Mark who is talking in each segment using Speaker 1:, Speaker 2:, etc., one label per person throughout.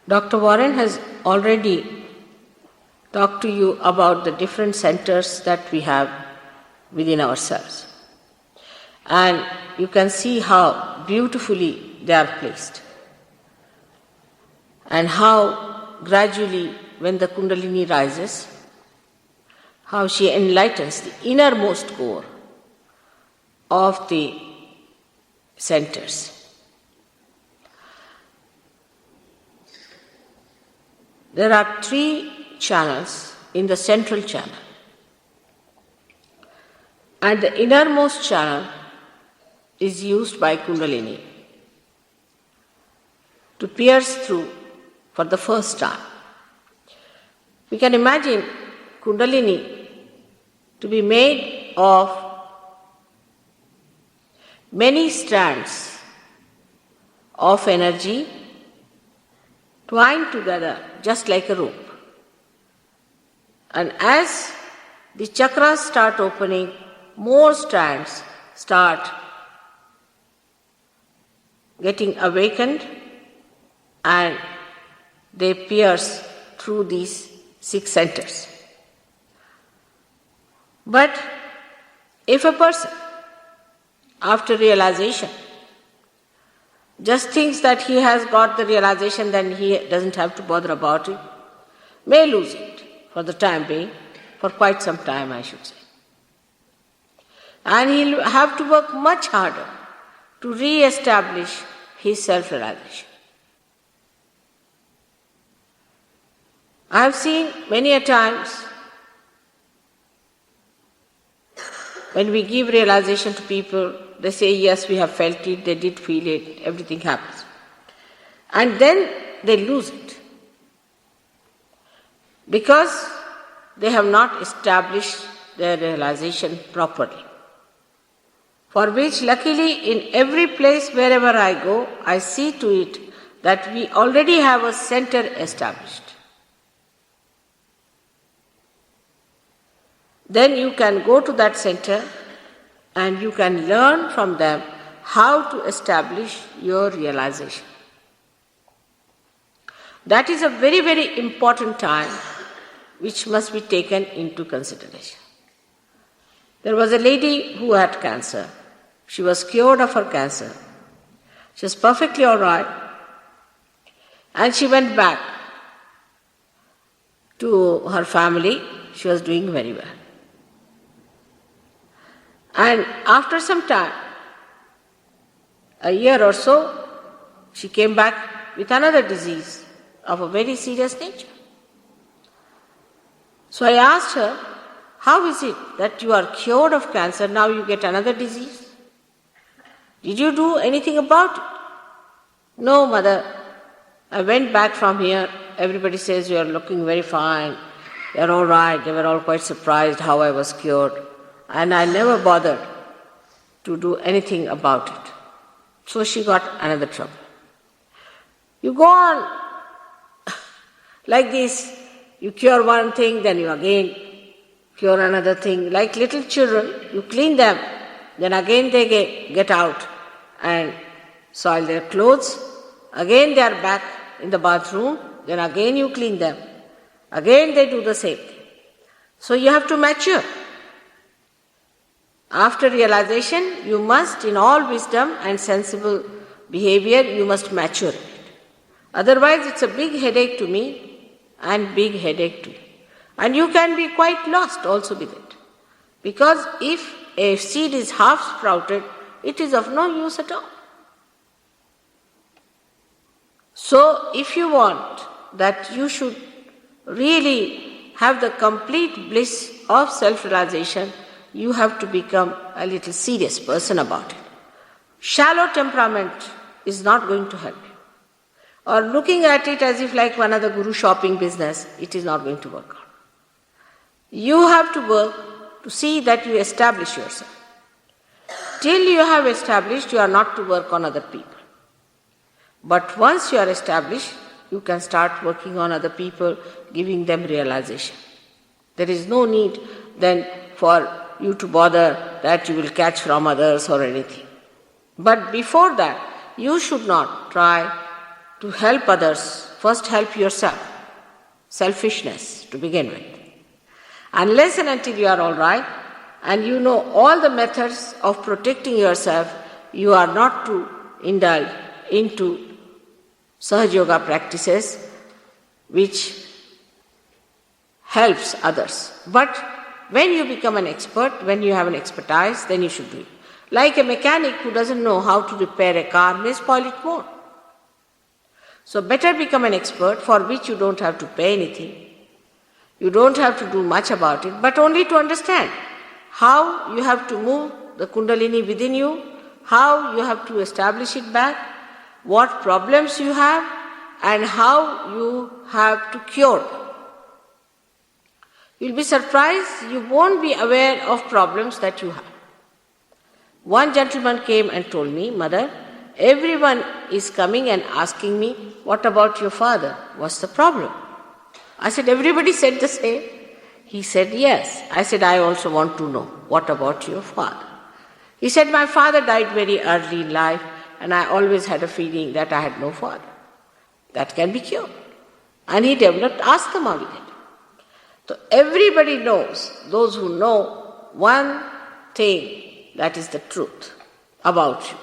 Speaker 1: Dr. Warren has already talked to you about the different centers that we have within ourselves. And you can see how beautifully they are placed. And how gradually, when the Kundalini rises, how she enlightens the innermost core of the centers. There are 3 channels in the central channel. And the innermost channel is used by Kundalini to pierce through for the first time. We can imagine Kundalini to be made of many strands of energy twined together just like a rope. And as the chakras start opening, more strands start getting awakened and they pierce through these 6 centers. But if a person, after realization, just thinks that he has got the realization, then he doesn't have to bother about it, may lose it for the time being, for quite some time I should say. And he'll have to work much harder to re-establish his self-realization. I have seen many a times when we give realization to people, they say, yes, we have felt it, they did feel it, everything happens. And then they lose it. Because they have not established their realization properly. For which, luckily, in every place wherever I go, I see to it that we already have a center established. Then you can go to that center and you can learn from them how to establish your realization. That is a very, very important time which must be taken into consideration. There was a lady who had cancer. She was cured of her cancer. She was perfectly all right. And she went back to her family. She was doing very well. And after some time, a year or so, she came back with another disease of a very serious nature. So I asked her, how is it that you are cured of cancer, now you get another disease? Did you do anything about it? No, mother. I went back from here. Everybody says you are looking very fine. You are all right. They were all quite surprised how I was cured. And I never bothered to do anything about it. So she got another trouble. You go on like this. You cure one thing, then you again cure another thing. Like little children, you clean them, then again they get out and soil their clothes. Again they are back in the bathroom, then again you clean them. Again they do the same thing. So you have to mature. After realization, you must, in all wisdom and sensible behavior, you must mature it. Otherwise, it's a big headache to me and big headache to you. And you can be quite lost also with it. Because if a seed is half sprouted, it is of no use at all. So, if you want that you should really have the complete bliss of self-realization, you have to become a little serious person about it. Shallow temperament is not going to help you. Or looking at it as if like one of the guru shopping business, it is not going to work out. You have to work to see that you establish yourself. Till you have established, you are not to work on other people. But once you are established, you can start working on other people, giving them realization. There is no need then for you to bother that you will catch from others or anything. But before that, you should not try to help others, first help yourself. Selfishness to begin with. Unless and until you are all right and you know all the methods of protecting yourself, you are not to indulge into Sahaja Yoga practices which helps others. But when you become an expert, when you have an expertise, then you should do it. Like a mechanic who doesn't know how to repair a car may spoil it more. So better become an expert for which you don't have to pay anything. You don't have to do much about it, but only to understand how you have to move the Kundalini within you, how you have to establish it back, what problems you have, and how you have to cure them. You'll be surprised, you won't be aware of problems that you have. One gentleman came and told me, Mother, everyone is coming and asking me, what about your father? What's the problem? I said, everybody said the same. He said, yes. I said, I also want to know, what about your father? He said, my father died very early in life and I always had a feeling that I had no father. That can be cured. And he developed asthma with it. So everybody knows, those who know one thing, that is the truth about you.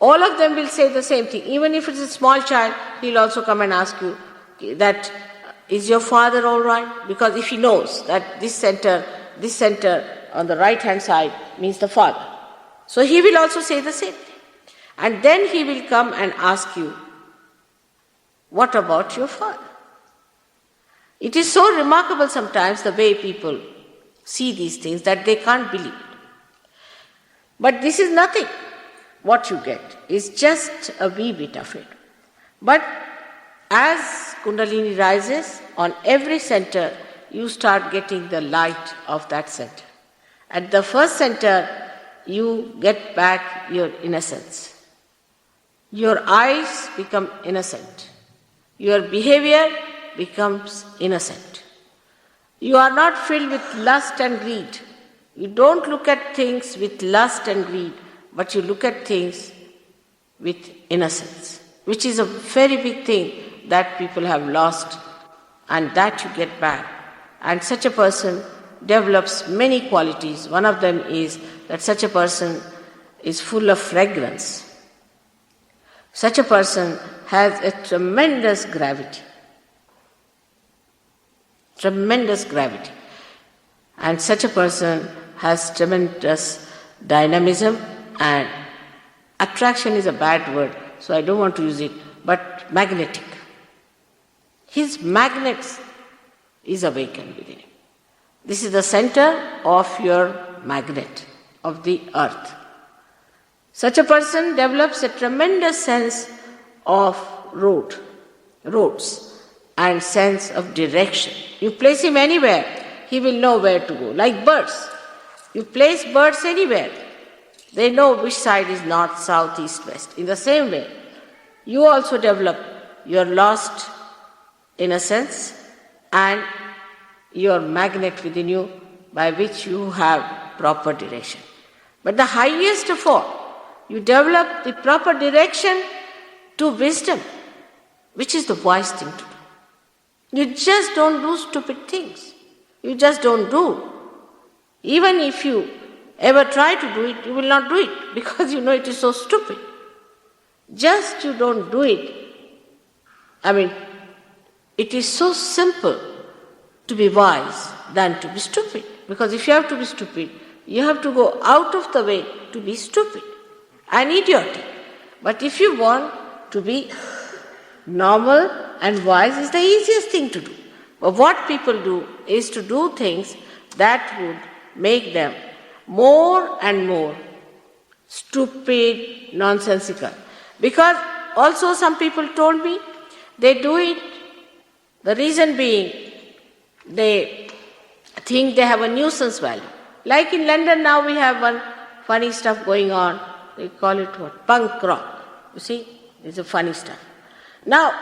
Speaker 1: All of them will say the same thing. Even if it's a small child, he'll also come and ask you that, is your father all right? Because if he knows that this center on the right hand side means the father. So he will also say the same thing. And then he will come and ask you, what about your father? It is so remarkable sometimes the way people see these things that they can't believe it. But this is nothing. What you get is just a wee bit of it. But as Kundalini rises, on every center, you start getting the light of that center. At the first center, you get back your innocence. Your eyes become innocent. Your behavior becomes innocent. You are not filled with lust and greed. You don't look at things with lust and greed, but you look at things with innocence, which is a very big thing that people have lost and that you get back. And such a person develops many qualities. One of them is that such a person is full of fragrance. Such a person has a tremendous gravity. Tremendous gravity. And such a person has tremendous dynamism, and attraction is a bad word, so I don't want to use it, but magnetic. His magnet is awakened within him. This is the center of your magnet, of the earth. Such a person develops a tremendous sense of roads, and sense of direction. You place him anywhere, he will know where to go. Like birds. You place birds anywhere, they know which side is north, south, east, west. In the same way, you also develop your lost innocence and your magnet within you by which you have proper direction. But the highest of all, you develop the proper direction to wisdom, which is the wise thing to do. You just don't do stupid things. You just don't do. Even if you ever try to do it, you will not do it because you know it is so stupid. Just you don't do it. It is so simple to be wise than to be stupid. Because if you have to be stupid, you have to go out of the way to be stupid and idiotic. But if you want to be normal and wise, is the easiest thing to do. But what people do is to do things that would make them more and more stupid, nonsensical. Because also some people told me they do it, the reason being they think they have a nuisance value. Like in London now we have one funny stuff going on. They call it what? Punk rock. You see, it's a funny stuff. Now,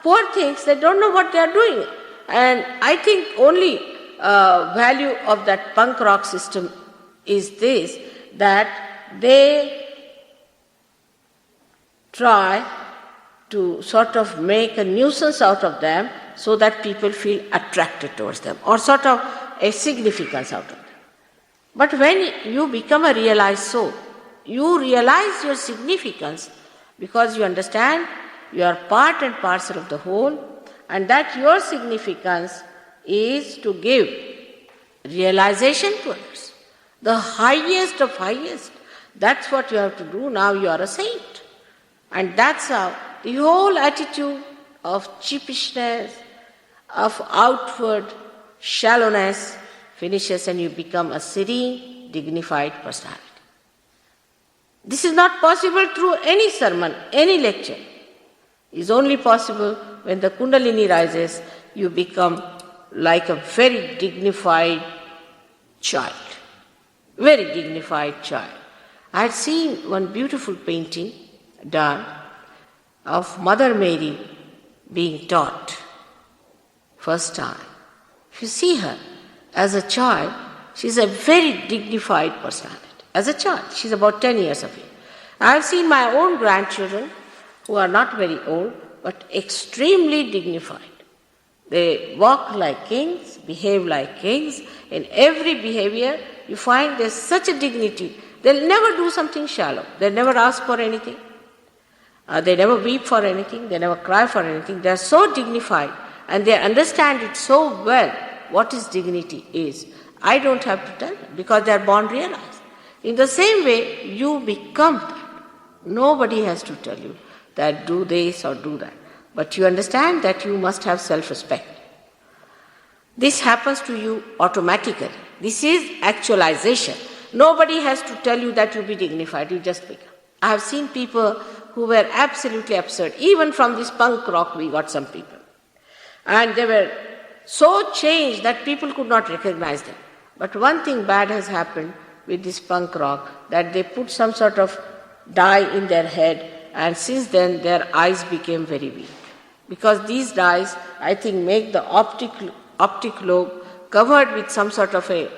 Speaker 1: poor things, they don't know what they are doing. And I think only value of that punk rock system is this, that they try to sort of make a nuisance out of them so that people feel attracted towards them, or sort of a significance out of them. But when you become a realized soul, you realize your significance because you understand you are part and parcel of the whole, and that your significance is to give realization to others. The highest of highest. That's what you have to do. Now you are a saint. And that's how the whole attitude of cheapishness, of outward shallowness finishes, and you become a serene, dignified personality. This is not possible through any sermon, any lecture. It is only possible when the Kundalini rises, you become like a very dignified child. Very dignified child. I had seen one beautiful painting done of Mother Mary being taught first time. If you see her as a child, she is a very dignified personality. As a child, she is about 10 years of age. I have seen my own grandchildren who are not very old but extremely dignified. They walk like kings, behave like kings. In every behavior, you find there's such a dignity. They'll never do something shallow. They'll never ask for anything. They never weep for anything. They never cry for anything. They're so dignified and they understand it so well what is dignity is. I don't have to tell them because they're born realized. In the same way, you become that. Nobody has to tell you that do this or do that. But you understand that you must have self-respect. This happens to you automatically. This is actualization. Nobody has to tell you that you be dignified, you just become. I have seen people who were absolutely absurd. Even from this punk rock we got some people. And they were so changed that people could not recognize them. But one thing bad has happened with this punk rock, that they put some sort of dye in their head, and since then their eyes became very weak. Because these dyes, I think, make the optic lobe covered with some sort of a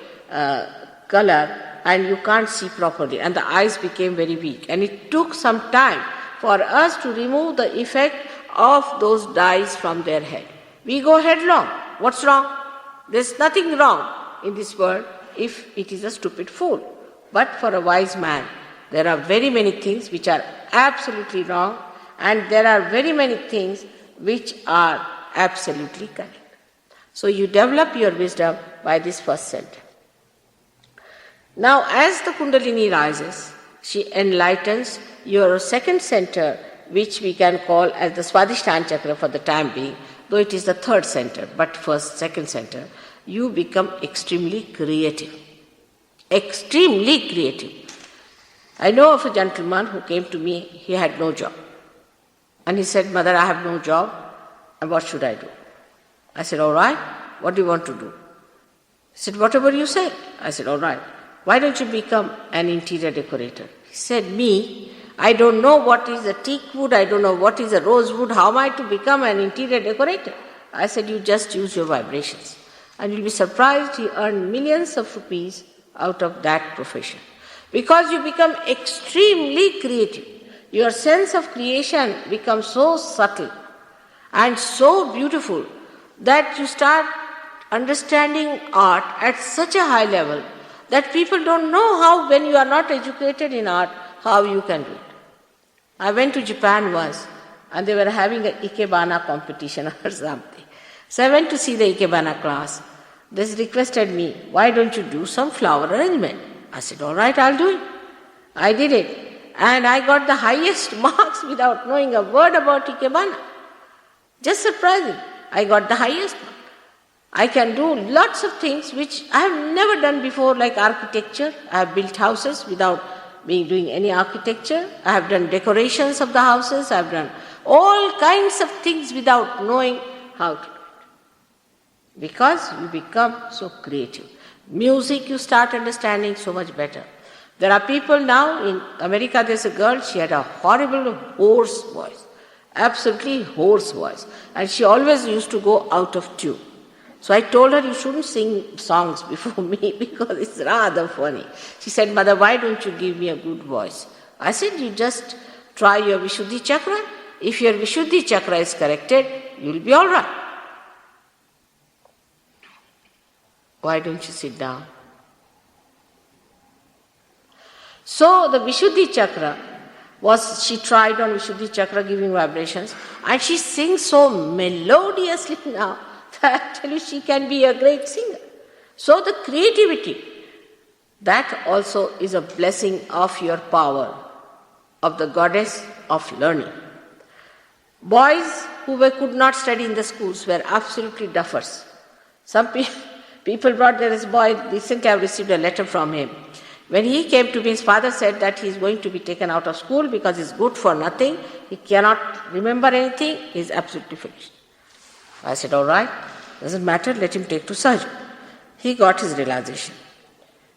Speaker 1: color, and you can't see properly, and the eyes became very weak. And it took some time for us to remove the effect of those dyes from their head. We go headlong. What's wrong? There's nothing wrong in this world if it is a stupid fool. But for a wise man, there are very many things which are absolutely wrong, and there are very many things which are absolutely correct. So you develop your wisdom by this first center. Now, as the Kundalini rises, she enlightens your second center, which we can call as the Swadhisthana Chakra for the time being, though it is the third center, but first, second center. You become extremely creative. Extremely creative. I know of a gentleman who came to me, he had no job. And he said, Mother, I have no job, and what should I do? I said, all right, what do you want to do? He said, whatever you say. I said, all right, why don't you become an interior decorator? He said, me, I don't know what is a teak wood, I don't know what is a rosewood, how am I to become an interior decorator? I said, you just use your vibrations. And you'll be surprised, he earned millions of rupees out of that profession. Because you become extremely creative. Your sense of creation becomes so subtle and so beautiful that you start understanding art at such a high level that people don't know how, when you are not educated in art, how you can do it. I went to Japan once and they were having an Ikebana competition or something. So I went to see the Ikebana class. They requested me, why don't you do some flower arrangement? I said, all right, I'll do it. I did it. And I got the highest marks without knowing a word about Ikebana. Just surprising. I got the highest mark. I can do lots of things which I have never done before, like architecture. I have built houses without doing any architecture. I have done decorations of the houses. I have done all kinds of things without knowing how to do it. Because you become so creative. Music you start understanding so much better. There are people now, in America there's a girl, she had a horrible hoarse voice. Absolutely hoarse voice. And she always used to go out of tune. So I told her, you shouldn't sing songs before me because it's rather funny. She said, Mother, why don't you give me a good voice? I said, you just try your Vishuddhi Chakra. if your Vishuddhi chakra is corrected, you will be all right. Why don't you sit down? So the Vishuddhi chakra she tried on Vishuddhi chakra giving vibrations, and she sings so melodiously now that actually she can be a great singer. So the creativity, that also is a blessing of your power, of the goddess of learning. Boys who could not study in the schools were absolutely duffers. Some people brought, there is a boy, recently I received a letter from him. When he came to me, his father said that he is going to be taken out of school because he is good for nothing, he cannot remember anything, he is absolutely finished. I said, all right, doesn't matter, let him take to surgery. He got his realization.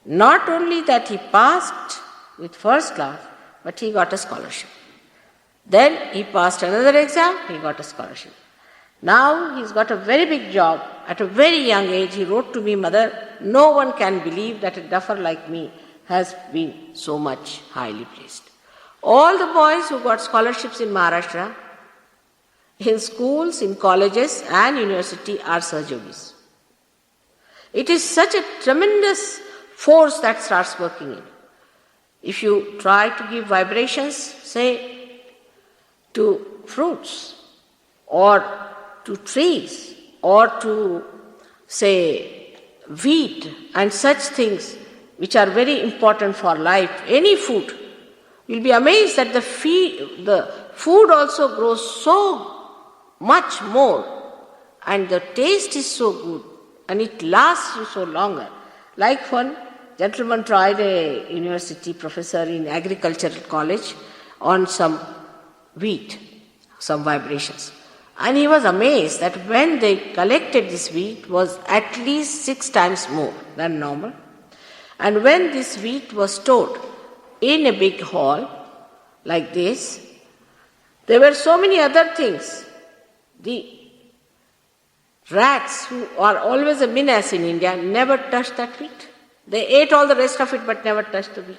Speaker 1: Not only that he passed with first class, but he got a scholarship. Then he passed another exam, he got a scholarship. Now he's got a very big job. At a very young age, he wrote to me, Mother, no one can believe that a duffer like me has been so much highly placed. All the boys who got scholarships in Maharashtra, in schools, in colleges and university are Sahajogis. It is such a tremendous force that starts working in. If you try to give vibrations, say, to fruits, or to trees, or to, say, wheat and such things which are very important for life, any food, you'll be amazed that the food also grows so much more, and the taste is so good, and it lasts you so longer. Like one gentleman tried, a university professor in agricultural college, on some wheat, some vibrations. And he was amazed that when they collected this wheat was at least 6 times more than normal. And when this wheat was stored in a big hall like this, there were so many other things. The rats, who are always a menace in India, never touched that wheat. They ate all the rest of it but never touched the wheat.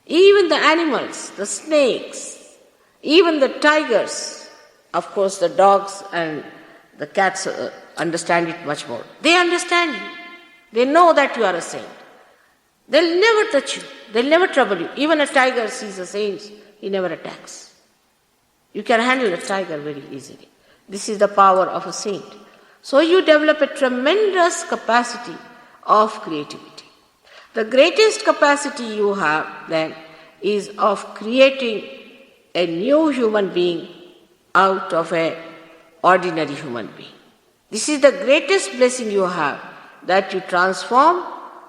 Speaker 1: Even the animals, the snakes, even the tigers, of course the dogs and the cats understand it much more. They understand you. They know that you are a saint. They'll never touch you. They'll never trouble you. Even a tiger sees a saint, he never attacks. You can handle a tiger very easily. This is the power of a saint. So you develop a tremendous capacity of creativity. The greatest capacity you have then is of creating a new human being out of an ordinary human being. This is the greatest blessing you have, that you transform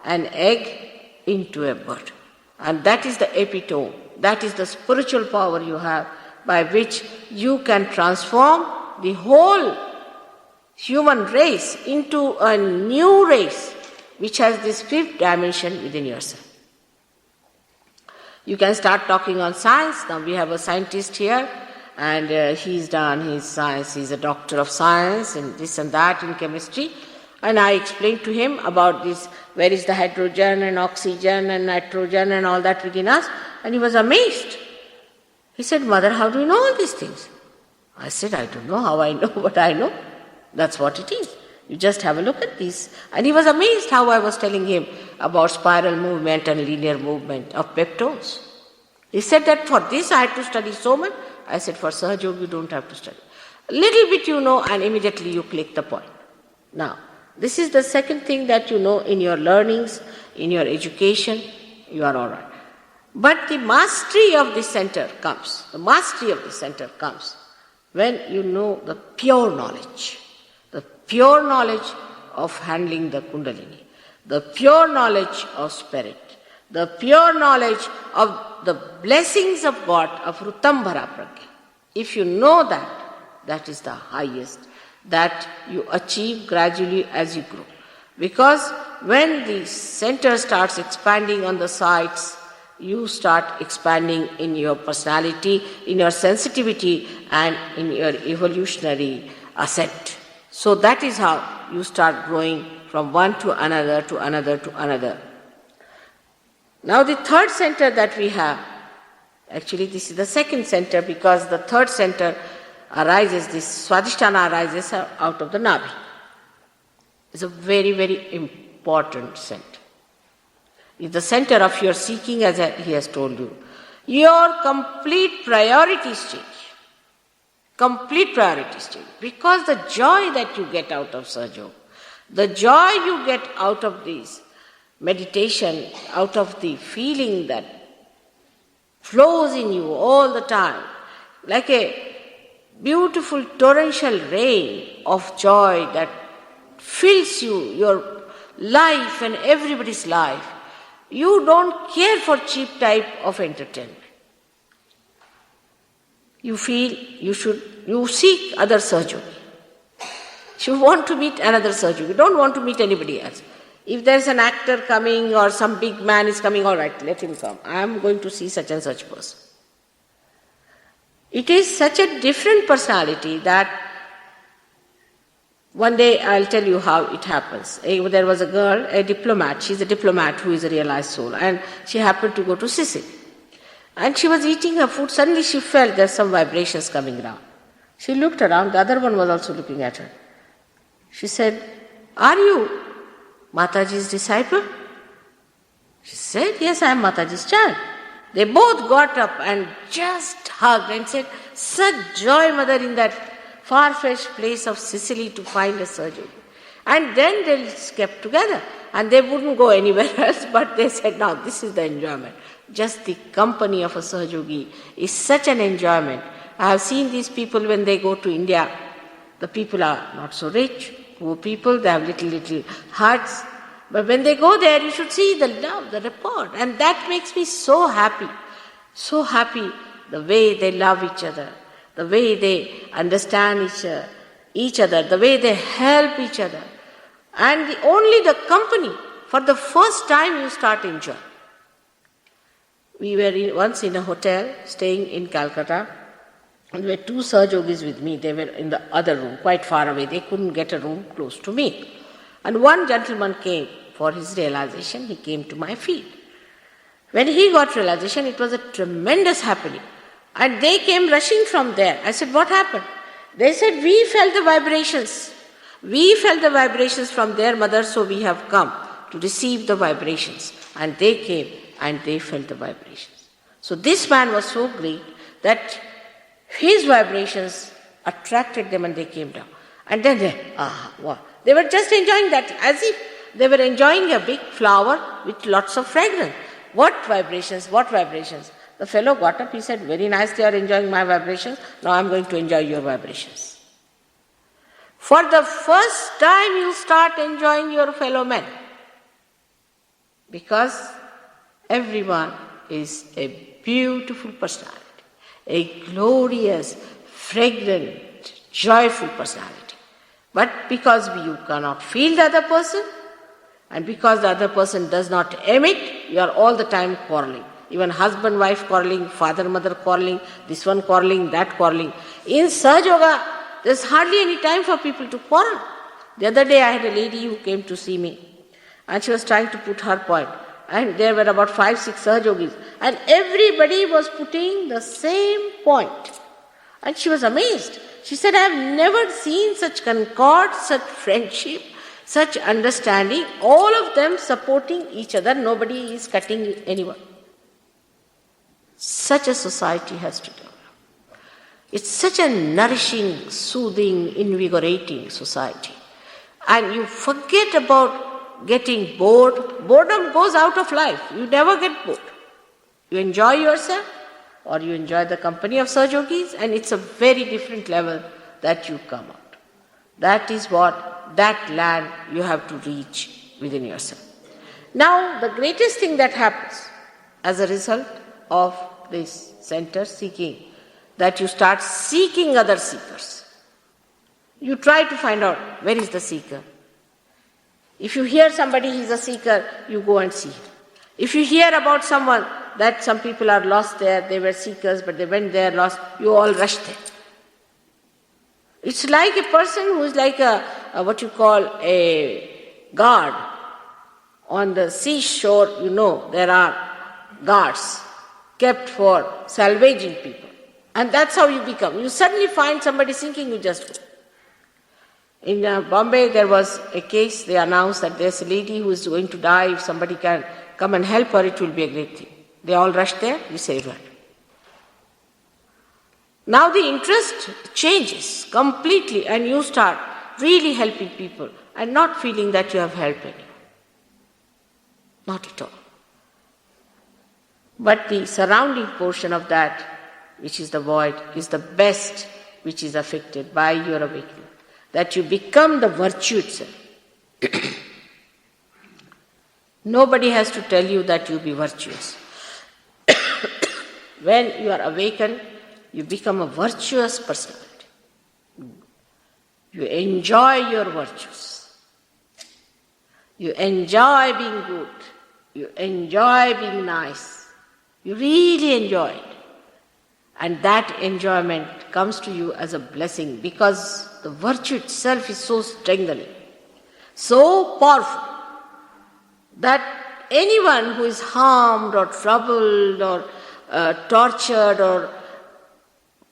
Speaker 1: an egg into a bird. And that is the epitome, that is the spiritual power you have, by which you can transform the whole human race into a new race which has this 5th dimension within yourself. You can start talking on science. Now we have a scientist here, and he's done his science, he's a doctor of science and this and that in chemistry. And I explained to him about this, where is the hydrogen and oxygen and nitrogen and all that within us, and he was amazed. He said, Mother, how do you know all these things? I said, I don't know how I know, but I know. That's what it is. You just have a look at these. And he was amazed how I was telling him about spiral movement and linear movement of peptones. He said that for this I had to study so much. I said, for Sahaja Yoga you don't have to study. A little bit you know, and immediately you click the point. Now, this is the second thing that you know in your learnings, in your education, you are all right. But the mastery of the center comes. The mastery of the center comes when you know the pure knowledge. The pure knowledge of handling the Kundalini. The pure knowledge of spirit. The pure knowledge of the blessings of God, of Rutambhara Pragya. If you know that, that is the highest that you achieve gradually as you grow. Because when the center starts expanding on the sides, you start expanding in your personality, in your sensitivity, and in your evolutionary ascent. So that is how you start growing from one to another, to another, to another. Now the third center that we have Actually, this is the second center because the third center arises, this Swadhisthana arises out of the Nabi. It's a very, very important center. It's the center of your seeking, as he has told you. Your complete priorities change. Complete priorities change. Because the joy that you get out of Sahaja Yoga, the joy you get out of this meditation, out of the feeling that flows in you all the time, like a beautiful torrential rain of joy that fills you, your life and everybody's life. You don't care for cheap type of entertainment. You feel you seek other Sahaja Yogi. You want to meet another Sahaja Yogi. You don't want to meet anybody else. If there is an actor coming or some big man is coming, all right, let him come. I am going to see such and such person. It is such a different personality that one day I'll tell you how it happens. There was a girl, a diplomat. She's a diplomat who is a realized soul, and she happened to go to Sicily. And she was eating her food. Suddenly she felt there's some vibrations coming around. She looked around. The other one was also looking at her. She said, "Are you Mataji's disciple?" She said, "Yes, I am Mataji's child." They both got up and just hugged and said, "Such joy, mother, in that far-fetched place of Sicily to find a Sahaja Yogi." And then they kept together. And they wouldn't go anywhere else, but they said, "Now this is the enjoyment." Just the company of a Sahaja Yogi is such an enjoyment. I have seen these people when they go to India. The people are not so rich, poor people, they have little huts. But when they go there, you should see the love, the rapport. And that makes me so happy, the way they love each other, the way they understand each other, the way they help each other. And only the company, for the first time you start enjoying. We were once in a hotel, staying in Calcutta, and there were two Sahaja Yogis with me. They were in the other room, quite far away. They couldn't get a room close to me. And one gentleman came for his realization. He came to my feet. When he got realization, it was a tremendous happening. And they came rushing from there. I said, "What happened?" They said, "We felt the vibrations. We felt the vibrations from their mother, so we have come to receive the vibrations." And they came and they felt the vibrations. So this man was so great that his vibrations attracted them and they came down. And then they were just enjoying that as if they were enjoying a big flower with lots of fragrance. What vibrations, what vibrations. The fellow got up, he said, "Very nice, they are enjoying my vibrations. Now I am going to enjoy your vibrations." For the first time you start enjoying your fellow men. Because everyone is a beautiful personality, a glorious, fragrant, joyful personality. But because you cannot feel the other person, and because the other person does not emit, you are all the time quarreling. Even husband, wife quarreling, father, mother quarreling, this one quarreling, that quarreling. In Sahaja Yoga, there's hardly any time for people to quarrel. The other day I had a lady who came to see me, and she was trying to put her point. And there were about 5-6 Sahaja Yogis, and everybody was putting the same point. And she was amazed. She said, "I have never seen such concord, such friendship, such understanding, all of them supporting each other, nobody is cutting anyone." Such a society has to develop. It's such a nourishing, soothing, invigorating society. And you forget about getting bored. Boredom goes out of life. You never get bored. You enjoy yourself or you enjoy the company of Sahaja Yogis, and it's a very different level that you come out. That is that land you have to reach within yourself. Now, the greatest thing that happens as a result of this center seeking, that you start seeking other seekers. You try to find out where is the seeker. If you hear somebody is a seeker, you go and see him. If you hear about someone that some people are lost there, they were seekers but they went there lost, you all rush there. It's like a person who is like what you call a guard. On the seashore, there are guards. kept for salvaging people. And that's how you become. You suddenly find somebody sinking, you just go. In Bombay, there was a case, they announced that there's a lady who is going to die. If somebody can come and help her, it will be a great thing. They all rushed there, we saved her. Now the interest changes completely and you start really helping people and not feeling that you have helped anyone. Not at all. But the surrounding portion of that, which is the void, is the best which is affected by your awakening. That you become the virtue itself. Nobody has to tell you that you be virtuous. When you are awakened, you become a virtuous personality. You enjoy your virtues. You enjoy being good. You enjoy being nice. You really enjoy it. And that enjoyment comes to you as a blessing because the virtue itself is so strengthening, so powerful, that anyone who is harmed or troubled or tortured or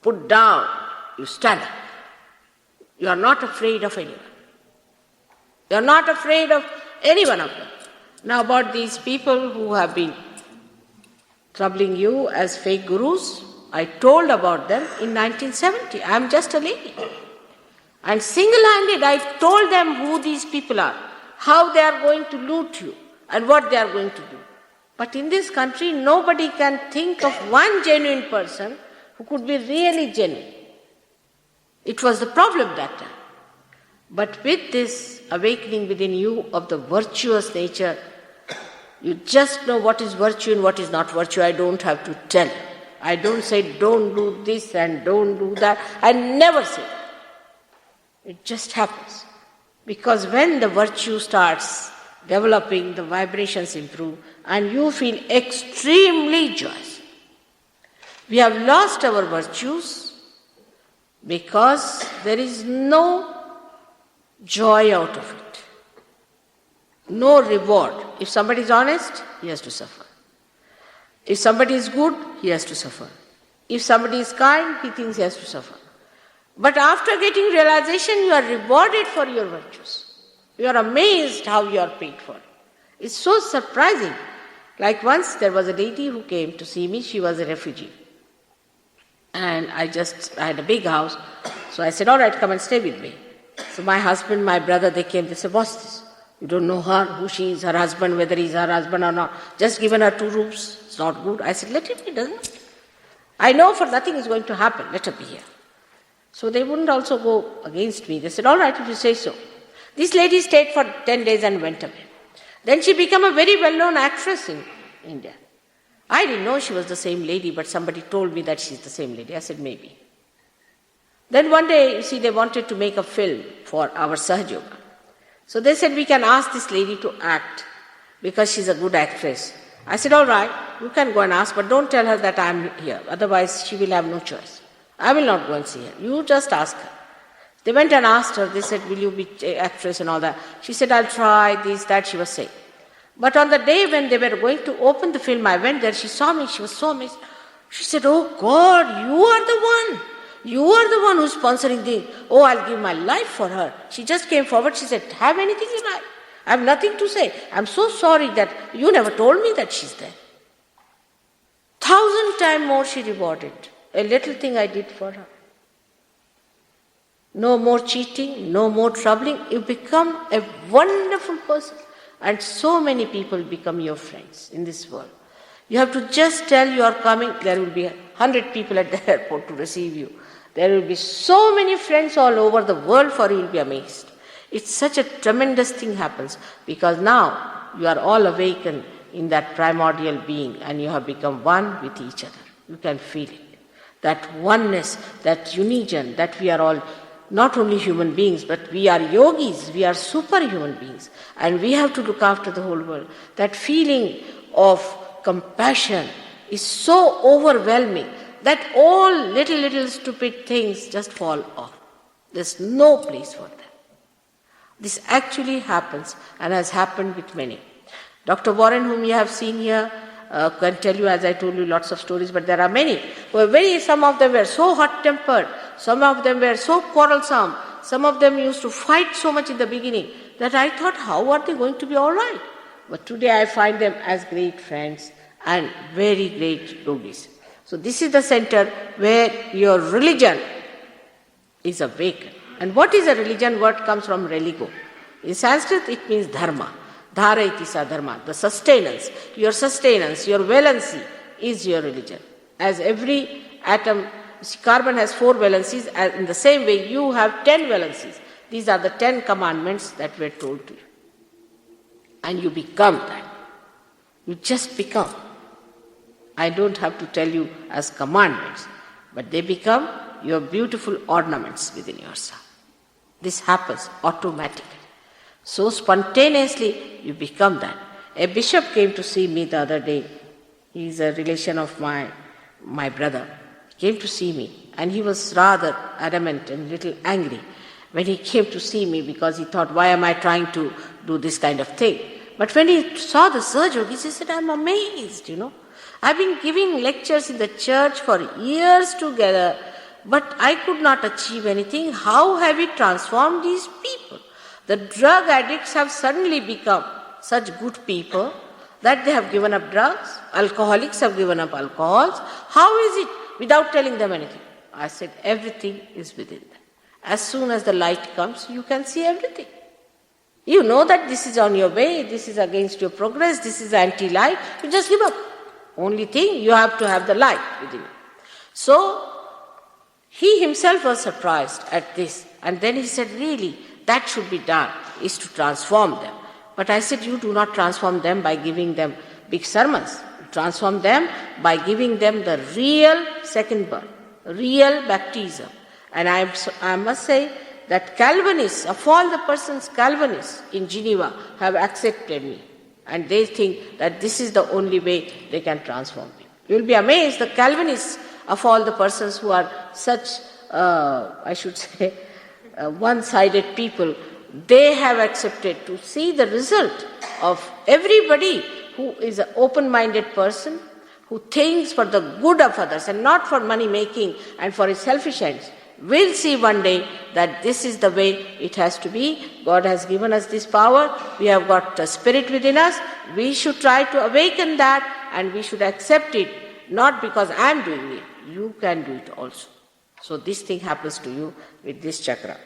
Speaker 1: put down, you stand up. You are not afraid of anyone. You are not afraid of any one of them. Now about these people who have been troubling you as fake gurus, I told about them in 1970. I am just a lady. And single-handed I told them who these people are, how they are going to loot you and what they are going to do. But in this country, nobody can think of one genuine person who could be really genuine. It was the problem that time. But with this awakening within you of the virtuous nature, you just know what is virtue and what is not virtue. I don't have to tell. I don't say don't do this and don't do that. I never say that. It just happens. Because when the virtue starts developing, the vibrations improve and you feel extremely joyous. We have lost our virtues because there is no joy out of it. No reward. If somebody is honest, he has to suffer. If somebody is good, he has to suffer. If somebody is kind, he thinks he has to suffer. But after getting realization, you are rewarded for your virtues. You are amazed how you are paid for. It's so surprising. Like once there was a lady who came to see me, she was a refugee. And I had a big house, so I said, all right, come and stay with me. So my husband, my brother, they came, they said, what's this? You don't know her, who she is, her husband, whether he's her husband or not. Just given her 2 rooms, it's not good. I said, let it be, doesn't it? I know for nothing is going to happen, let her be here. So they wouldn't also go against me. They said, all right, if you say so. This lady stayed for 10 days and went away. Then she became a very well-known actress in India. I didn't know she was the same lady, but somebody told me that she's the same lady. I said, maybe. Then one day, you see, they wanted to make a film for our Sahaj Yoga. So they said, we can ask this lady to act because she's a good actress. I said, all right, you can go and ask, but don't tell her that I'm here. Otherwise, she will have no choice. I will not go and see her. You just ask her. They went and asked her. They said, will you be actress and all that? She said, I'll try this, that, she was saying. But on the day when they were going to open the film, I went there, she saw me, she was so amazed. She said, oh God, you are the one. You are the one who's sponsoring this. Oh, I'll give my life for her. She just came forward, she said, have anything you like. I have nothing to say. I'm so sorry that you never told me that she's there. 1,000 times more she rewarded. A little thing I did for her. No more cheating, no more troubling. You become a wonderful person. And so many people become your friends in this world. You have to just tell you are coming. There will be 100 people at the airport to receive you. There will be so many friends all over the world, for you will be amazed. It's such a tremendous thing happens because now you are all awakened in that primordial being and you have become one with each other. You can feel it. That oneness, that union, that we are all not only human beings, but we are yogis, we are superhuman beings, and we have to look after the whole world. That feeling of compassion is so overwhelming that all little stupid things just fall off. There's no place for them. This actually happens and has happened with many. Dr. Warren, whom you have seen here, can tell you, as I told you, lots of stories, but there are many. Some of them were so hot-tempered, some of them were so quarrelsome, some of them used to fight so much in the beginning that I thought, how are they going to be all right? But today I find them as great friends and very great yogis. So this is the center where your religion is awakened. And what is a religion? Word comes from religo. In Sanskrit it means dharma. Dhara iti sa dharma. The sustenance, your valency is your religion. As every atom, carbon has 4 valencies, and in the same way you have 10 valencies. These are the 10 commandments that were told to you. And you become that. You just become. I don't have to tell you as commandments, but they become your beautiful ornaments within yourself. This happens automatically. So spontaneously you become that. A bishop came to see me the other day. He is a relation of my brother. He came to see me and he was rather adamant and a little angry when he came to see me because he thought, why am I trying to do this kind of thing? But when he saw the Sahaja Yogi, he said, I'm amazed, I've been giving lectures in the church for years together, but I could not achieve anything. How have we transformed these people? The drug addicts have suddenly become such good people that they have given up drugs. Alcoholics have given up alcohols. How is it without telling them anything? I said, everything is within them. As soon as the light comes, you can see everything. You know that this is on your way, this is against your progress, this is anti-light, you just give up. Only thing, you have to have the light within you. So, he himself was surprised at this. And then he said, really, that should be done, is to transform them. But I said, you do not transform them by giving them big sermons. You transform them by giving them the real second birth, real baptism. And I must say that Calvinists, of all the persons Calvinists in Geneva, have accepted me. And they think that this is the only way they can transform me. You will be amazed, the Calvinists of all the persons who are such, one-sided people, they have accepted to see the result of everybody who is an open-minded person, who thinks for the good of others and not for money-making and for his selfish ends. We'll see one day that this is the way it has to be. God has given us this power. We have got a spirit within us. We should try to awaken that and we should accept it, not because I am doing it. You can do it also. So this thing happens to you with this chakra.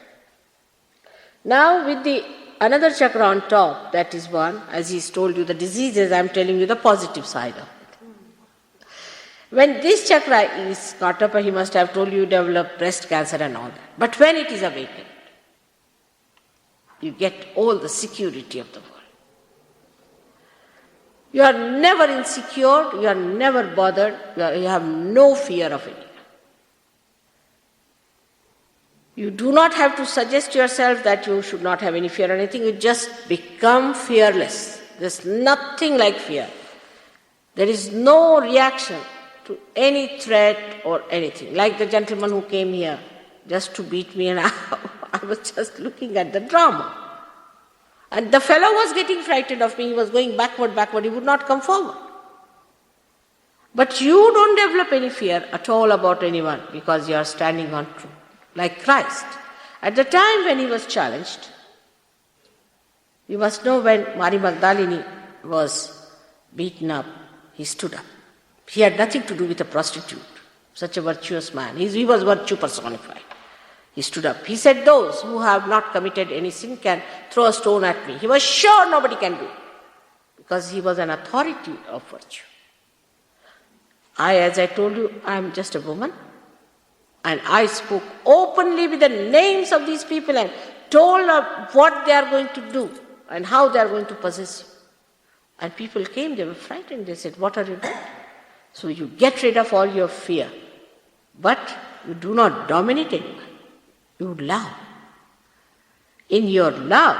Speaker 1: Now with the another chakra on top, that is one, as he's told you the diseases, I am telling you the positive side of it. When this chakra is caught up, he must have told you develop breast cancer and all that. But when it is awakened, you get all the security of the world. You are never insecure, you are never bothered, you have no fear of anyone. You do not have to suggest yourself that you should not have any fear or anything, you just become fearless. There's nothing like fear. There is no reaction to any threat or anything. Like the gentleman who came here just to beat me and I was just looking at the drama. And the fellow was getting frightened of me, he was going backward, he would not come forward. But you don't develop any fear at all about anyone because you are standing on truth, like Christ. At the time when he was challenged, you must know when Mary Magdalene was beaten up, he stood up. He had nothing to do with a prostitute, such a virtuous man. He was virtue personified. He stood up. He said, those who have not committed any sin can throw a stone at me. He was sure nobody can do it because he was an authority of virtue. As I told you, I am just a woman. And I spoke openly with the names of these people and told them what they are going to do and how they are going to possess you. And people came, they were frightened. They said, what are you doing? So you get rid of all your fear. But you do not dominate anyone. You love. In your love,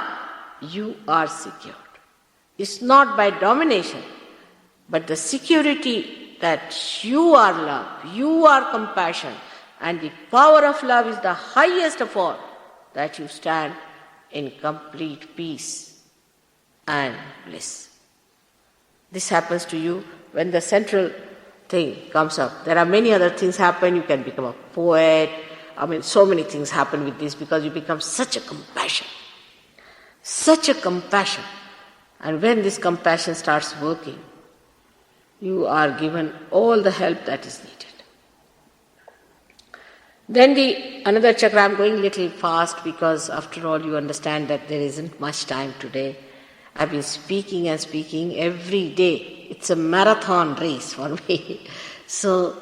Speaker 1: you are secured. It's not by domination, but the security that you are love, you are compassion, and the power of love is the highest of all, that you stand in complete peace and bliss. This happens to you when the central thing comes up. There are many other things happen. You can become a poet. So many things happen with this because you become such a compassion. Such a compassion. And when this compassion starts working, you are given all the help that is needed. Then another chakra, I'm going a little fast because after all you understand that there isn't much time today. I've been speaking and speaking every day. It's a marathon race for me. So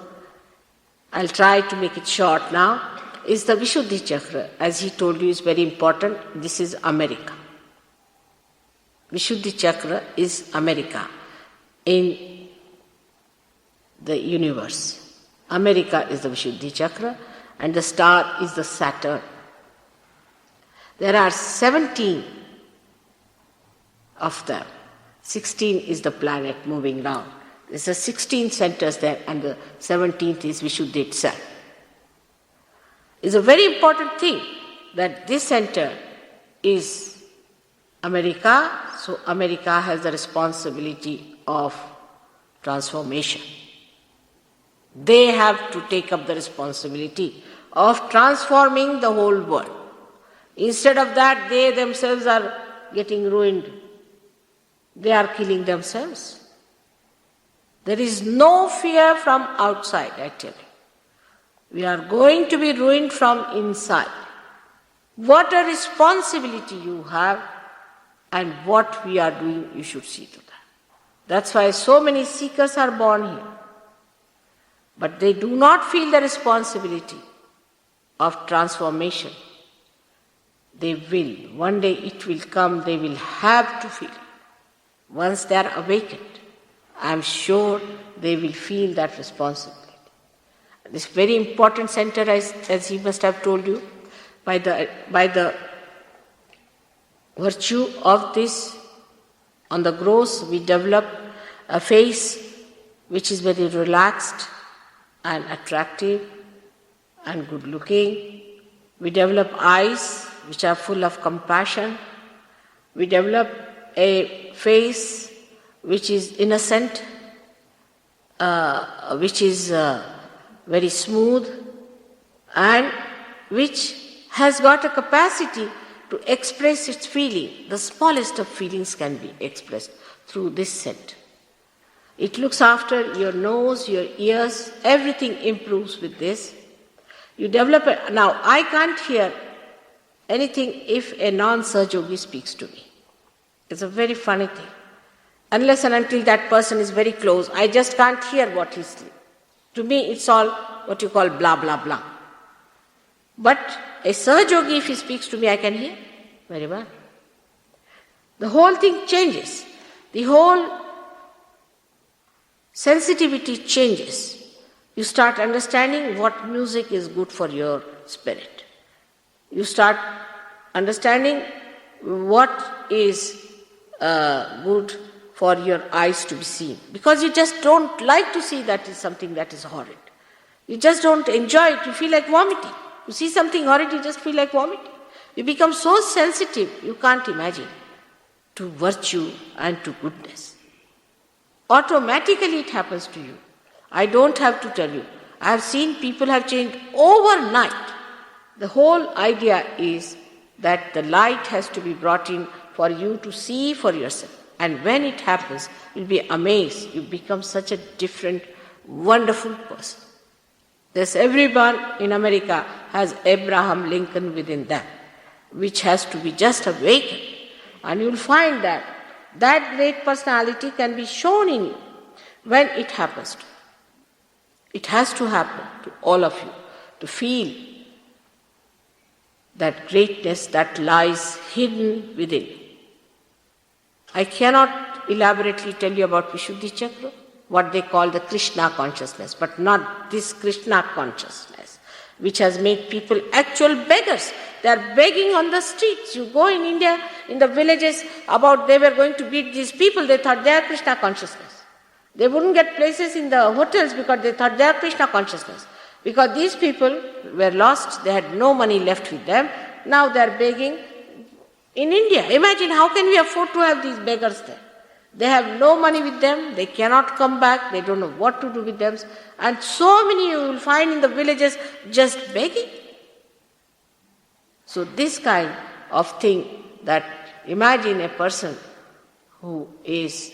Speaker 1: I'll try to make it short now. Is the Vishuddhi chakra, as he told you, is very important. This is America. Vishuddhi chakra is America in the universe. America is the Vishuddhi chakra and the star is the Saturn. There are 17 of them. 16 is the planet moving round. There's a 16 centers there and the 17th is Vishuddhi itself. It's a very important thing that this center is America, so America has the responsibility of transformation. They have to take up the responsibility of transforming the whole world. Instead of that, they themselves are getting ruined. They are killing themselves. There is no fear from outside, I tell you. We are going to be ruined from inside. What a responsibility you have and what we are doing, you should see to that. That's why so many seekers are born here. But they do not feel the responsibility of transformation. They will. One day it will come, they will have to feel it. Once they are awakened, I am sure they will feel that responsibility. This very important center, as he must have told you, by the virtue of this, on the gross, we develop a face which is very relaxed and attractive and good looking. We develop eyes which are full of compassion. We develop a face which is innocent, which is very smooth, and which has got a capacity to express its feeling. The smallest of feelings can be expressed through this scent. It looks after your nose, your ears, everything improves with this. You develop it. Now, I can't hear anything if a non-Sahajogi speaks to me. It's a very funny thing. Unless and until that person is very close, I just can't hear what he's saying. To me, it's all what you call blah, blah, blah. But a Sahajogi, if he speaks to me, I can hear very well. The whole thing changes. The whole sensitivity changes. You start understanding what music is good for your spirit. You start understanding what is good for your eyes to be seen. Because you just don't like to see that is something that is horrid. You just don't enjoy it. You feel like vomiting. You see something horrid, you just feel like vomiting. You become so sensitive, you can't imagine, to virtue and to goodness. Automatically it happens to you. I don't have to tell you. I have seen people have changed overnight. The whole idea is that the light has to be brought in for you to see for yourself. And when it happens, you'll be amazed. You become such a different, wonderful person. There's everyone in America has Abraham Lincoln within them, which has to be just awakened. And you'll find that that great personality can be shown in you when it happens to you. It has to happen to all of you to feel that greatness that lies hidden within you. I cannot elaborately tell you about Vishuddhi Chakra, what they call the Krishna consciousness, but not this Krishna consciousness, which has made people actual beggars. They are begging on the streets. You go in India, in the villages, they were going to beat these people, they thought they are Krishna consciousness. They wouldn't get places in the hotels because they thought they are Krishna consciousness. Because these people were lost, they had no money left with them, now they are begging in India. Imagine how can we afford to have these beggars there? They have no money with them, they cannot come back, they don't know what to do with them. And so many you will find in the villages just begging. So this kind of thing, that imagine a person who is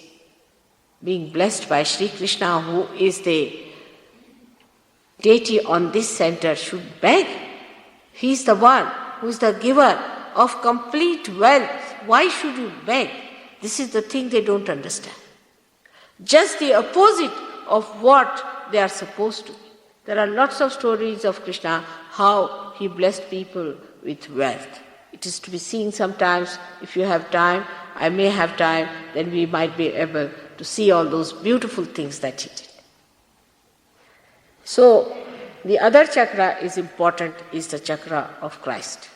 Speaker 1: being blessed by Sri Krishna, who is the deity on this center, should beg. He is the one who is the giver of complete wealth. Why should you beg? This is the thing they don't understand. Just the opposite of what they are supposed to be. There are lots of stories of Krishna, how he blessed people with wealth. It is to be seen sometimes. If you have time, I may have time, then we might be able to see all those beautiful things that he did. So, the other chakra is important, is the chakra of Christ.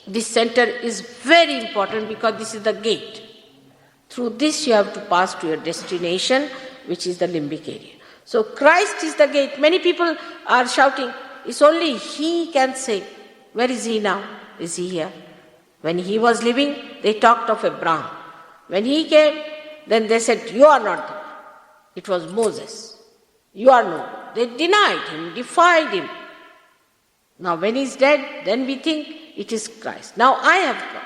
Speaker 1: This center is very important because this is the gate. Through this you have to pass to your destination, which is the limbic area. So Christ is the gate. Many people are shouting, it's only he can say. Where is he now? Is he here? When he was living, they talked of a Brahman. When he came, then they said, you are not there. It was Moses. You are not. They denied him, defied him. Now when he's dead, then we think it is Christ. Now I have come.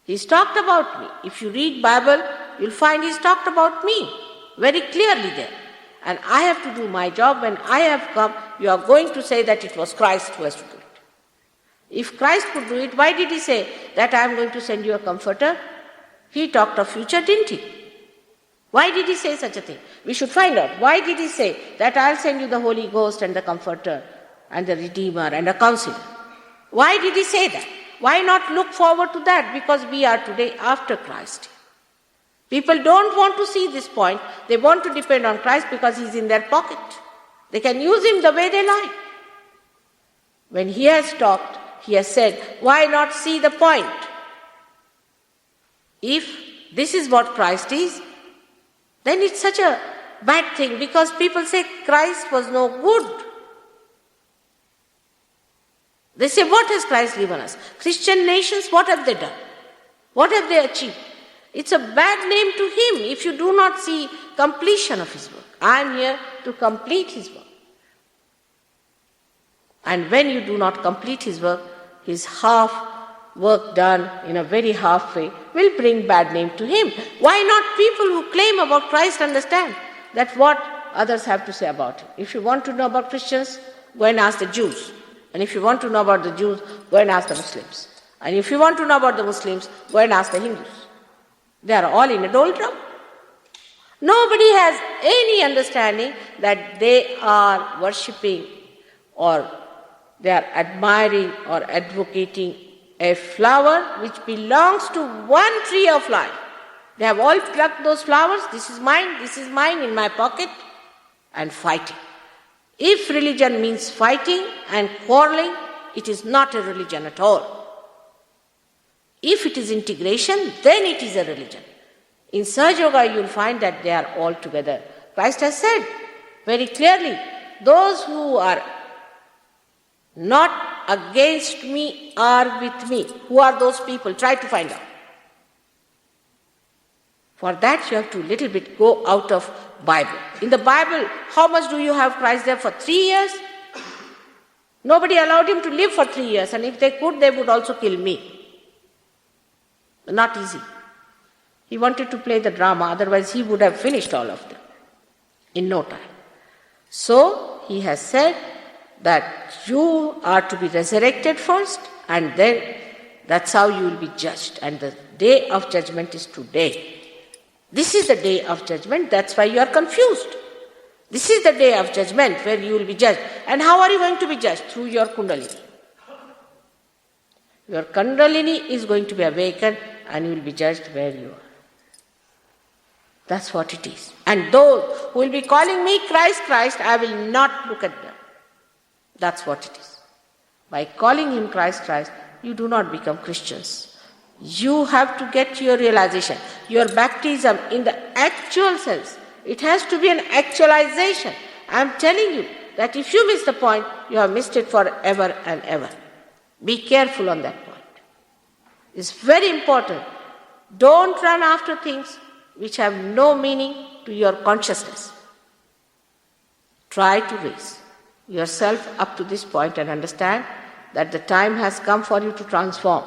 Speaker 1: He's talked about me. If you read Bible, you'll find he's talked about me very clearly there. And I have to do my job. When I have come, you are going to say that it was Christ who has to do it. If Christ could do it, why did he say that I am going to send you a comforter? He talked of future, didn't he? Why did he say such a thing? We should find out. Why did he say that I'll send you the Holy Ghost and the Comforter and the Redeemer and the Counselor? Why did he say that? Why not look forward to that? Because we are today after Christ. People don't want to see this point. They want to depend on Christ because he's in their pocket. They can use him the way they like. When he has talked, he has said, why not see the point? If this is what Christ is, then it's such a bad thing because people say Christ was no good. They say, what has Christ given us? Christian nations, what have they done? What have they achieved? It's a bad name to him if you do not see completion of his work. I am here to complete his work. And when you do not complete his work, his half work done in a very half way will bring bad name to him. Why not people who claim about Christ understand that what others have to say about him? If you want to know about Christians, go and ask the Jews. And if you want to know about the Jews, go and ask the Muslims. And if you want to know about the Muslims, go and ask the Hindus. They are all in a doldrum. Nobody has any understanding that they are worshipping or they are admiring or advocating a flower which belongs to one tree of life. They have all plucked those flowers. This is mine in my pocket, and fighting. If religion means fighting and quarreling, it is not a religion at all. If it is integration, then it is a religion. In Sahaja Yoga, you will find that they are all together. Christ has said very clearly, those who are not against me are with me. Who are those people? Try to find out. For that you have to little bit go out of Bible. In the Bible, how much do you have Christ there? For 3 years? Nobody allowed him to live for 3 years, and if they could, they would also kill me. Not easy. He wanted to play the drama, otherwise he would have finished all of them in no time. So he has said that you are to be resurrected first, and then that's how you will be judged. And the day of judgment is today. This is the day of judgment, that's why you are confused. This is the day of judgment where you will be judged. And how are you going to be judged? Through your Kundalini. Your Kundalini is going to be awakened and you will be judged where you are. That's what it is. And those who will be calling me Christ, Christ, I will not look at them. That's what it is. By calling him Christ, Christ, you do not become Christians. You have to get your realization. Your baptism in the actual sense, it has to be an actualization. I am telling you that if you miss the point, you have missed it forever and ever. Be careful on that point. It's very important. Don't run after things which have no meaning to your consciousness. Try to raise yourself up to this point and understand that the time has come for you to transform.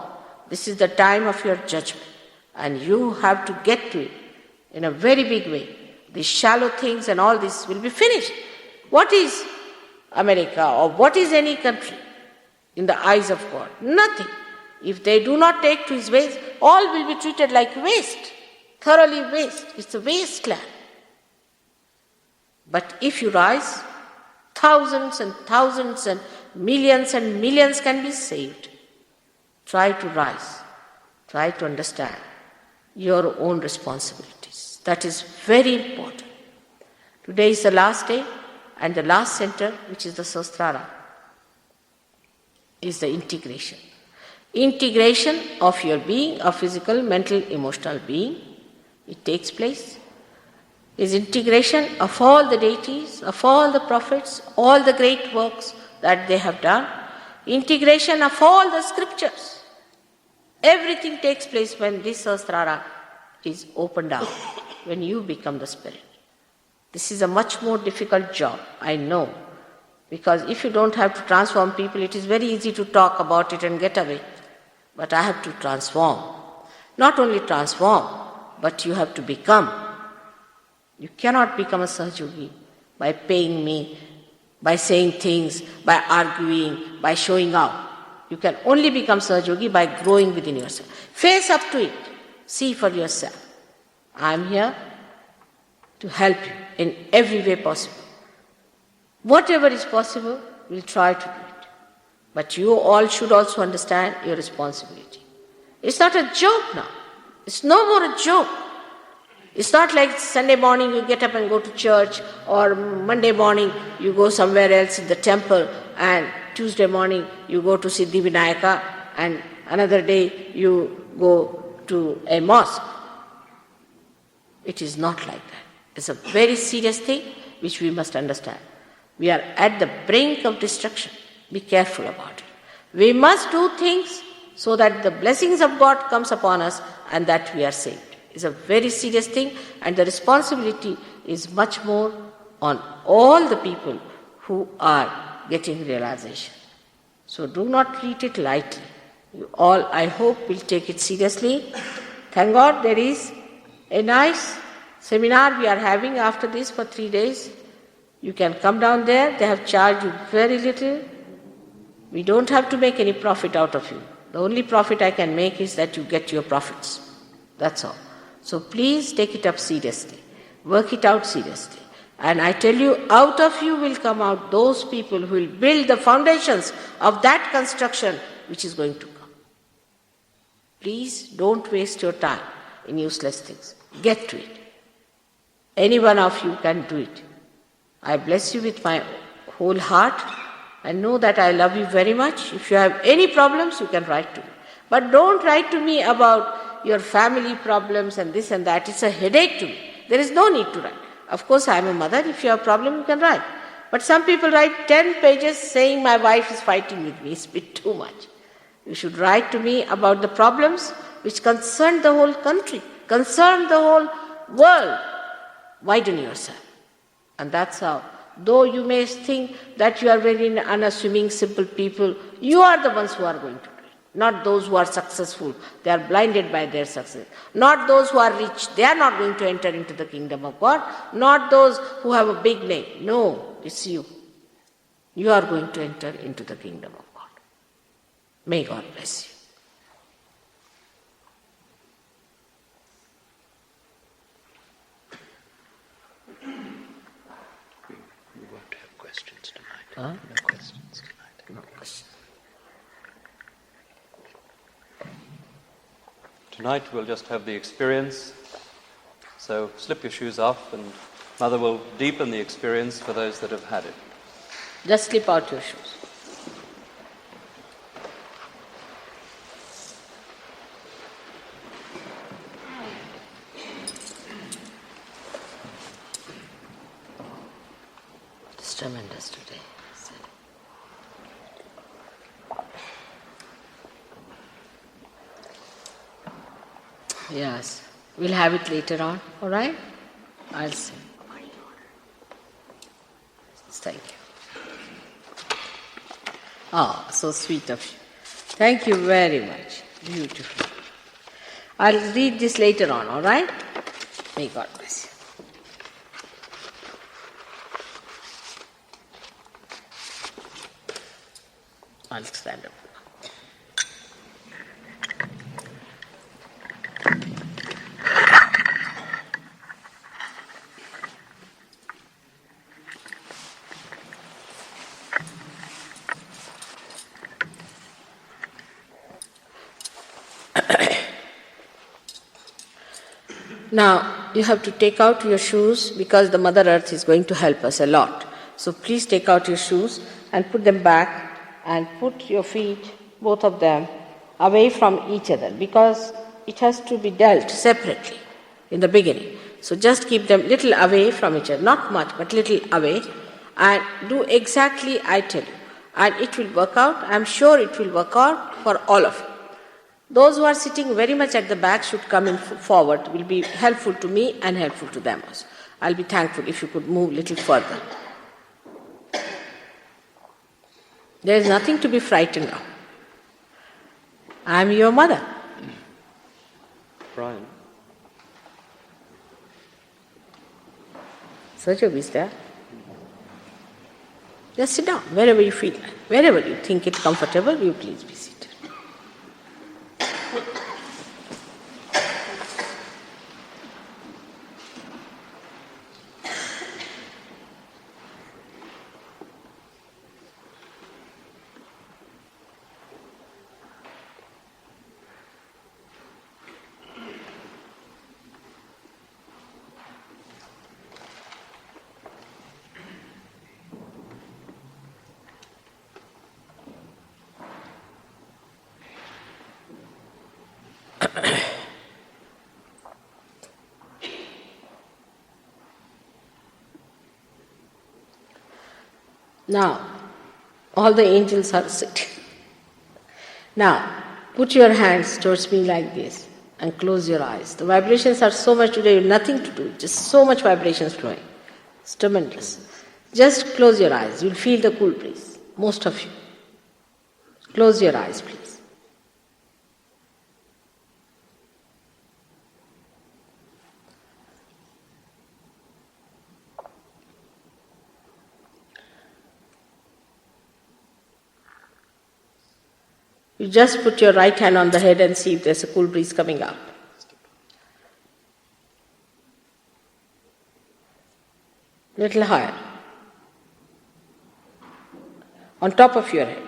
Speaker 1: This is the time of your judgment, and you have to get to it in a very big way. These shallow things and all this will be finished. What is America or what is any country in the eyes of God? Nothing. If they do not take to His ways, all will be treated like waste, thoroughly waste. It's a wasteland. But if you rise, thousands and millions can be saved. Try to rise. Try to understand your own responsibilities. That is very important. Today is the last day, and the last center, which is the Sahasrara, is the integration. Integration of your being, of physical, mental, emotional being. It takes place. Is integration of all the deities, of all the prophets, all the great works that they have done. Integration of all the scriptures. Everything takes place when this Sahasrara is opened up, when you become the Spirit. This is a much more difficult job, I know, because if you don't have to transform people, it is very easy to talk about it and get away. But I have to transform. Not only transform, but you have to become. You cannot become a Sahajogi by paying me, by saying things, by arguing, by showing out. You can only become Sahajogi by growing within yourself. Face up to it. See for yourself. I am here to help you in every way possible. Whatever is possible, we'll try to do it. But you all should also understand your responsibility. It's not a joke now. It's no more a joke. It's not like Sunday morning you get up and go to church, or Monday morning you go somewhere else in the temple, and Tuesday morning you go to Siddhi Vinayaka, and another day you go to a mosque. It is not like that. It's a very serious thing which we must understand. We are at the brink of destruction. Be careful about it. We must do things so that the blessings of God comes upon us and that we are saved. It's a very serious thing, and the responsibility is much more on all the people who are getting realization. So do not treat it lightly. You all, I hope, will take it seriously. Thank God there is a nice seminar we are having after this for 3 days. You can come down there. They have charged you very little. We don't have to make any profit out of you. The only profit I can make is that you get your profits. That's all. So please take it up seriously. Work it out seriously. And I tell you, out of you will come out those people who will build the foundations of that construction which is going to come. Please don't waste your time in useless things. Get to it. Any one of you can do it. I bless you with my whole heart, and know that I love you very much. If you have any problems, you can write to me. But don't write to me about your family problems and this and that. It's a headache to me. There is no need to write. Of course, I am a mother. If you have a problem, you can write. But some people write 10 pages saying my wife is fighting with me. It's a bit too much. You should write to me about the problems which concern the whole country, concern the whole world. Widen yourself. And that's how. Though you may think that you are very unassuming, simple people, you are the ones who are going to do it. Not those who are successful. They are blinded by their success. Not those who are rich. They are not going to enter into the kingdom of God. Not those who have a big name. No, it's you. You are going to enter into the kingdom of God. May God bless you. Huh?
Speaker 2: No questions tonight.
Speaker 1: No questions.
Speaker 3: Tonight we'll just have the experience. So slip your shoes off, and Mother will deepen the experience for those that have had it.
Speaker 1: Just slip out your shoes. It's tremendous today. Yes. We'll have it later on, all right? I'll say. Thank you. Oh, so sweet of you. Thank you very much. Beautiful. I'll read this later on, all right? May God bless you. I'll stand up. Now, you have to take out your shoes because the Mother Earth is going to help us a lot. So please take out your shoes and put them back and put your feet, both of them, away from each other because it has to be dealt separately in the beginning. So just keep them little away from each other, not much, but little away, and do exactly I tell you. And it will work out. I'm sure it will work out for all of you. Those who are sitting very much at the back should come in forward. It will be helpful to me and helpful to them also. I'll be thankful if you could move a little further. There is nothing to be frightened of. I am your mother.
Speaker 3: Brian.
Speaker 1: Sajab is there. Just sit down wherever you feel like. Wherever you think it comfortable, you please be seated. Now, all the angels are sitting. Now, put your hands towards me like this and close your eyes. The vibrations are so much today, nothing to do, just so much vibrations flowing. It's tremendous. Just close your eyes. You'll feel the cool breeze, most of you. Close your eyes, please. You just put your right hand on the head and see if there's a cool breeze coming up. Little higher. On top of your head.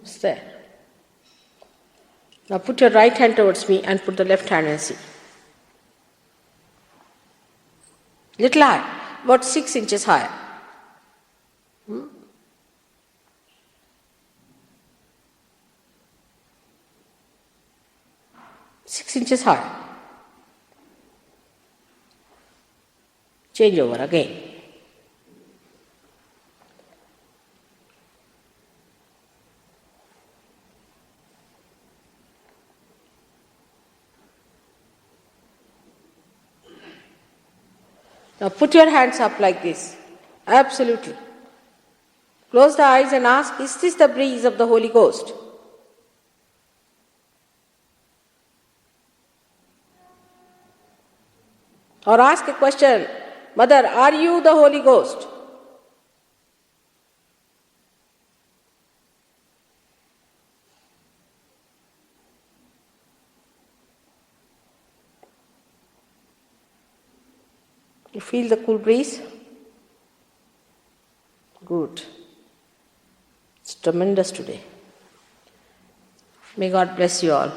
Speaker 1: It's there. Now put your right hand towards me and put the left hand and see. Little higher, about 6 inches higher. 6 inches higher. Change over again. Now put your hands up like this. Absolutely. Close the eyes and ask, is this the breeze of the Holy Ghost? Or ask a question, Mother, are you the Holy Ghost? You feel the cool breeze? Good. It's tremendous today. May God bless you all.